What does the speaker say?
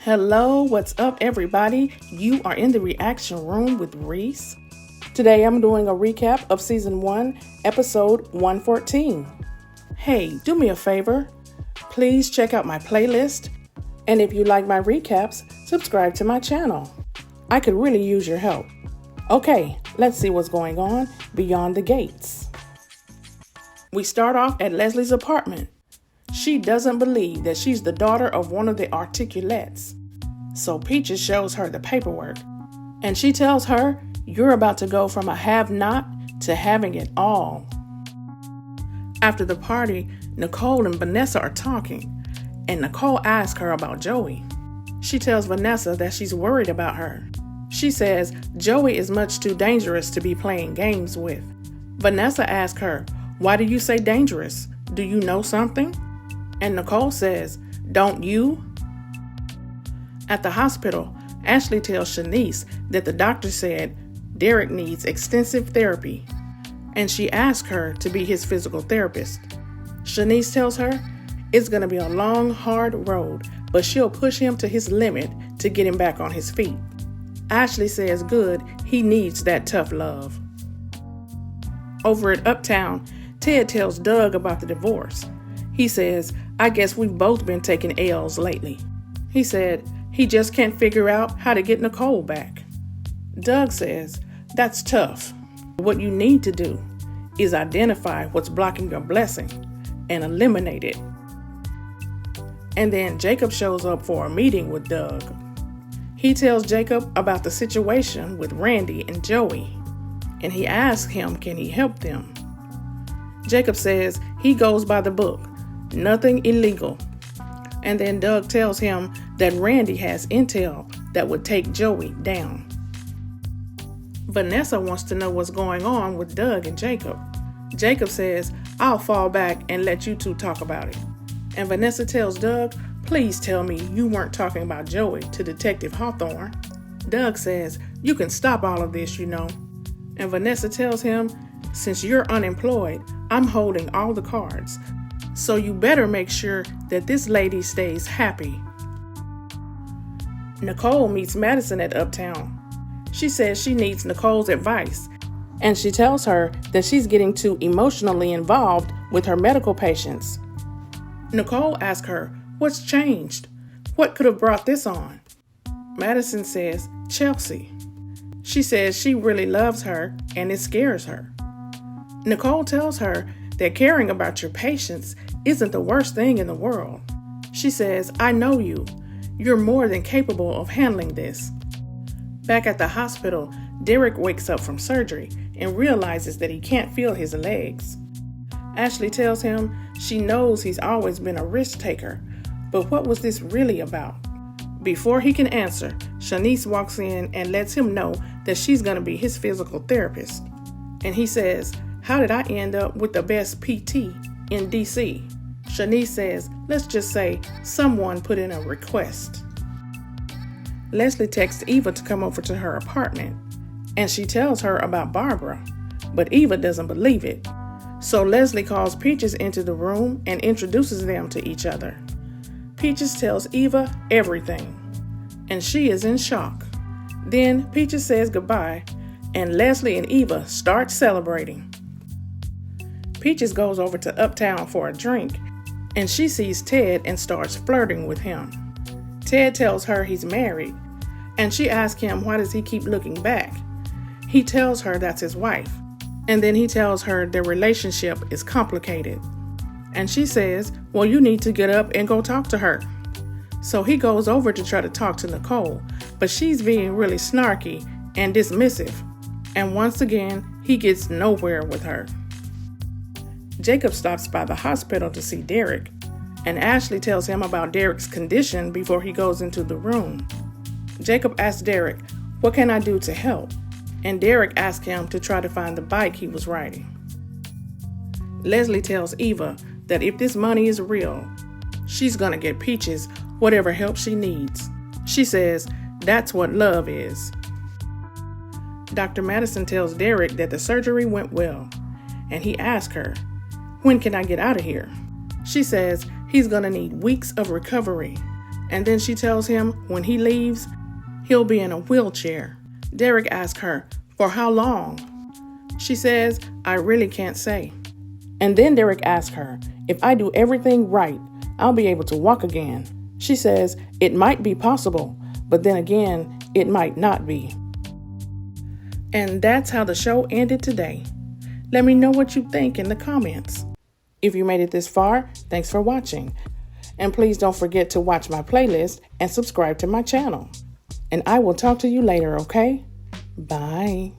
Hello, what's up everybody? You are in the reaction room with Rese. Today I'm doing a recap of season 1, episode 114. Hey, do me a favor. Please check out my playlist. And if you like my recaps, subscribe to my channel. I could really use your help. Okay, let's see what's going on beyond the gates. We start off at Leslie's apartment. She doesn't believe that she's the daughter of one of the articulates. So Peaches shows her the paperwork. And she tells her, you're about to go from a have-not to having it all. After the party, Nicole and Vanessa are talking. And Nicole asks her about Joey. She tells Vanessa that she's worried about her. She says Joey is much too dangerous to be playing games with. Vanessa asks her, why do you say dangerous? Do you know something? And Nicole says, don't you? At the hospital, Ashley tells Shanice that the doctor said Derek needs extensive therapy, and she asks her to be his physical therapist. Shanice tells her it's going to be a long, hard road, but she'll push him to his limit to get him back on his feet. Ashley says good, he needs that tough love. Over at Uptown, Ted tells Doug about the divorce. He says, I guess we've both been taking L's lately. He said he just can't figure out how to get Nicole back. Doug says, that's tough. What you need to do is identify what's blocking your blessing and eliminate it. And then Jacob shows up for a meeting with Doug. He tells Jacob about the situation with Randy and Joey, and he asks him, can he help them? Jacob says he goes by the book. Nothing illegal. And then Doug tells him that Randy has intel that would take Joey down. Vanessa wants to know what's going on with Doug and Jacob. Jacob says, I'll fall back and let you two talk about it. And Vanessa tells Doug, please tell me you weren't talking about Joey to Detective Hawthorne. Doug says, you can stop all of this, you know. And Vanessa tells him, since you're unemployed, I'm holding all the cards. So you better make sure that this lady stays happy. Nicole meets Madison at Uptown. She says she needs Nicole's advice, and she tells her that she's getting too emotionally involved with her medical patients. Nicole asks her, what's changed? What could have brought this on? Madison says, Chelsea. She says she really loves her and it scares her. Nicole tells her that caring about your patients isn't the worst thing in the world. She says, I know you. You're more than capable of handling this. Back at the hospital, Derek wakes up from surgery and realizes that he can't feel his legs. Ashley tells him she knows he's always been a risk taker, but what was this really about? Before he can answer, Shanice walks in and lets him know that she's going to be his physical therapist. And he says, how did I end up with the best PT in DC? Shanice says, let's just say someone put in a request. Leslie texts Eva to come over to her apartment, and she tells her about Barbara, but Eva doesn't believe it. So Leslie calls Peaches into the room and introduces them to each other. Peaches tells Eva everything, and she is in shock. Then Peaches says goodbye, and Leslie and Eva start celebrating. Peaches goes over to Uptown for a drink, and she sees Ted and starts flirting with him. Ted tells her he's married, and she asks him why does he keep looking back. He tells her that's his wife, and then he tells her their relationship is complicated. And she says, well, you need to get up and go talk to her. So he goes over to try to talk to Nicole, but she's being really snarky and dismissive. And once again, he gets nowhere with her. Jacob stops by the hospital to see Derek, and Ashley tells him about Derek's condition before he goes into the room. Jacob asks Derek, what can I do to help? And Derek asks him to try to find the bike he was riding. Leslie tells Eva that if this money is real, she's gonna get Peaches whatever help she needs. She says that's what love is. Dr. Madison tells Derek that the surgery went well, and he asks her, when can I get out of here? She says he's gonna need weeks of recovery, And then she tells him when he leaves, he'll be in a wheelchair. Derek asks her, for how long? She says, I really can't say. And then Derek asks her, if I do everything right, I'll be able to walk again. She says, it might be possible, but then again, it might not be. And that's how the show ended today. Let me know what you think in the comments. If you made it this far, thanks for watching. And please don't forget to watch my playlist and subscribe to my channel. And I will talk to you later, okay? Bye.